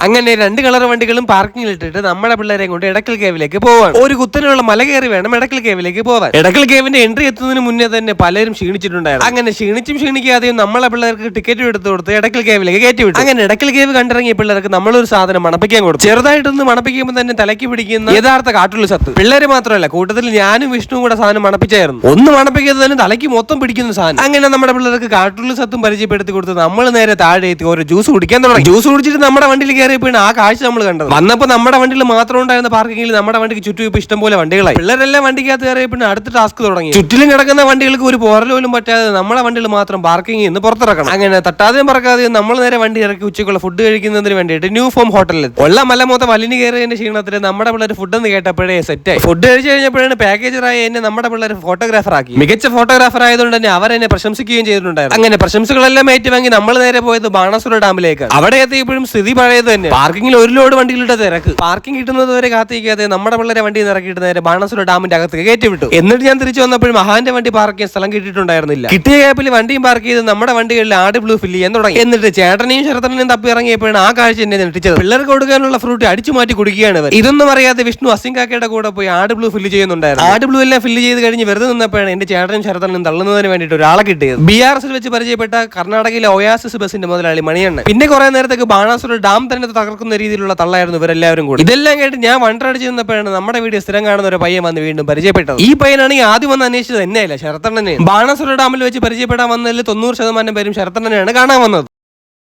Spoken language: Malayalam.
അങ്ങനെ 2 കളർ വണ്ടികളും പാർക്കിംഗിൽ ഇട്ടിട്ട് നമ്മുടെ പിള്ളേരെ കൊണ്ട് എടക്കൽ കേവിലേക്ക് പോവാണ്. ഒരു കുത്തനെയുള്ള മല കയറി വേണം എടക്കൽ കേവിലേക്ക് പോവാൻ. എടക്കൽ കേവിന്റെ എൻട്രി എത്തുന്നതിന് മുന്നേ തന്നെ പലരും ക്ഷീണിച്ചിട്ടുണ്ടായിരുന്നു. അങ്ങനെ ക്ഷീണിക്കാതെയും നമ്മളെ പിള്ളേർക്ക് ടിക്കറ്റ് എടുത്തു കൊടുത്ത് എടക്കൽ കേവിലേക്ക് കയറ്റി വിട്ടു. അങ്ങനെ എടക്കൽ കേവ് കണ്ടിറങ്ങിയ പിള്ളേർക്ക് നമ്മളൊരു സാധനം മണപ്പിക്കാൻ കൊടുത്തു. ചെറുതായിട്ടൊന്ന് മണപ്പിക്കുമ്പോൾ തന്നെ തലയ്ക്ക് പിടിക്കുന്ന യഥാർത്ഥ കാട്ടുള്ള സത്ത്. പിള്ളേര് മാത്രമല്ല, കൂട്ടത്തിൽ ഞാനും വിഷ്ണുവും കൂടെ സാധനം മണപ്പിച്ചായിരുന്നു. ഒന്ന് മണപ്പിക്കാതെ തന്നെ തലയ്ക്ക് മൊത്തം പിടിക്കുന്ന സാധനം. അങ്ങനെ നമ്മുടെ പിള്ളേർക്ക് കാട്ടുള്ള സത്തും പരിചയപ്പെടുത്തി കൊടുത്ത് നമ്മൾ നേരെ താഴെ എത്തി ഓരോ ജ്യൂസ് കുടിക്കാൻ തുടങ്ങി. ജ്യൂസ് കുടിച്ചിട്ട് നമ്മുടെ വണ്ടിയിൽ കയറിയപ്പോഴാണ് ആ കാഴ്ച നമ്മൾ കണ്ടത്. വന്നപ്പോൾ നമ്മുടെ വണ്ടിയിൽ മാത്രം ഉണ്ടായിരുന്ന പാർക്കിംഗിൽ നമ്മുടെ വണ്ടിക്ക് ചുറ്റും ഇപ്പൊ ഇഷ്ടം പോലെ വണ്ടികളായി. പിള്ളേരെല്ലാം വണ്ടിക്കകത്ത് കയറിയപ്പോൾ അടുത്ത ടാസ്ക് തുടങ്ങി. ചുറ്റിലും കിടക്കുന്ന വണ്ടികൾക്ക് ഒരു പോരലോലും പറ്റാതെ നമ്മുടെ വണ്ടിയിൽ മാത്രം പാർക്കിംഗ് നിന്ന് പുറത്തിറക്കണം. അങ്ങനെ തട്ടാതെയും പറക്കാതെയും നമ്മൾ നേരെ വണ്ടി ഇറക്കി ഉച്ചക്കുള്ള ഫുഡ് കഴിക്കുന്നതിന് വേണ്ടിയിട്ട് ന്യൂ ഫോം ഹോട്ടലിൽ ഉള്ള മല മൊത്തം വലിഞ്ഞു കയറിയതിന്റെ ക്ഷീണത്തിൽ നമ്മുടെ പിള്ളേർ ഫുഡ് എന്ന് കേട്ടപ്പോഴേ സെറ്റായി. ഫുഡ് കഴിച്ചു കഴിഞ്ഞപ്പോഴാണ് പാക്കേജറായി എന്നെ നമ്മുടെ പിള്ളേർ ഫോട്ടോഗ്രാഫർ ആക്കി. മികച്ച ഫോട്ടോഗ്രാഫർ ആയതുകൊണ്ട് തന്നെ അവരെന്നെ പ്രശംസിക്കുകയും ചെയ്തിട്ടുണ്ടായിരുന്നു. അങ്ങനെ പ്രശംസകളെല്ലാം ഏറ്റുവാങ്ങി നമ്മൾ നേരെ പോയത് ബാണാസുര ഡാമിലേക്ക്. അവിടെ എത്തിയപ്പോഴും സ്ഥിതി പഴയത് തന്നെ. പാർക്കിംഗിൽ ഒരു ലോഡ് വണ്ടികളുടെ തിരക്ക്. പാർക്കിംഗ് കിട്ടുന്നത് വരെ കാത്തിരിക്കാതെ നമ്മുടെ പിള്ളേരെ വണ്ടി ഇറക്കിയിട്ട് നേരെ ബാണാസുര ഡാമിന്റെ അകത്തേക്ക് കയറ്റി വിട്ടു. എന്നിട്ട് ഞാൻ തിരിച്ചു വന്നപ്പോഴും മഹാന്റെ വണ്ടി പാർക്ക് ചെയ്യാൻ സ്ഥലം കിട്ടിയിട്ടുണ്ടായിരുന്നില്ല. കിട്ടിയ ഗ്യാപ്പിൽ വണ്ടിയും പാർക്ക് ചെയ്ത് നമ്മുടെ വണ്ടികളിൽ ആട് ബ്ലൂ ഫില്ല് ചെയ്യാൻ തുടങ്ങി. എന്നിട്ട് ചേട്ടനെയും ശരത്തനെയും തപ്പി ഇറങ്ങിയപ്പോഴാണ് ആ കാഴ്ച എന്നെ ഞെട്ടിച്ചത്. പിള്ളേർക്ക് കൊടുക്കാനുള്ള ഫ്രൂട്ട് അടിച്ചു മാറ്റി കുടിക്കുകയാണ് ഇവർ. ഇതൊന്നും അറിയാതെ വിഷ്ണു അസിൻകാക്കയുടെ കൂടെ പോയി ആട് ബ്ലൂ ഫില്ല് ചെയ്യുന്നുണ്ടായിരുന്നു. ആട് ബ്ലൂ എല്ലാം ഫില്ല് ചെയ്ത് കഴിഞ്ഞ് വെറുതെ നിന്നപ്പോഴാണ് എന്റെ ചേട്ടനും ശരത്തനും തള്ളുന്നതിന് വേണ്ടിയിട്ട് ഒരാളെ കിട്ടിയത്. BRS വെച്ച് പരിചയപ്പെട്ട കർണാടകയിലെ ഒയാസിസ് ബസിന്റെ മുതലാളി മണിയണ്ണൻ. പിന്നെ കുറെ നേരത്തേക്ക് ബാണാസുര ഡാം തന്നെ തകർക്കുന്ന രീതിയിലുള്ള തള്ളായിരുന്നു ഇവരെല്ലാവരും കൂടി. ഇതെല്ലാം കേട്ട് ഞാൻ വണ്ടടിച്ച് നിന്നപ്പോഴാണ് നമ്മുടെ വീഡിയോ സ്ഥിരം കാണുന്ന ഒരു പയ്യൻ വന്ന് വീണ്ടും പരിചയപ്പെട്ടത്. ഈ പയ്യനാണെങ്കിൽ ആദ്യം വന്ന് അന്വേഷിച്ചത് എന്നെയല്ല, ശരത്തണ്ണനെ. ബാണാസുര ഡാമിൽ വെച്ച് പരിചയപ്പെടാൻ വന്നതിൽ 90% പേരും ശരത്തണ്ണനെയാണ് കാണാൻ വന്നത്.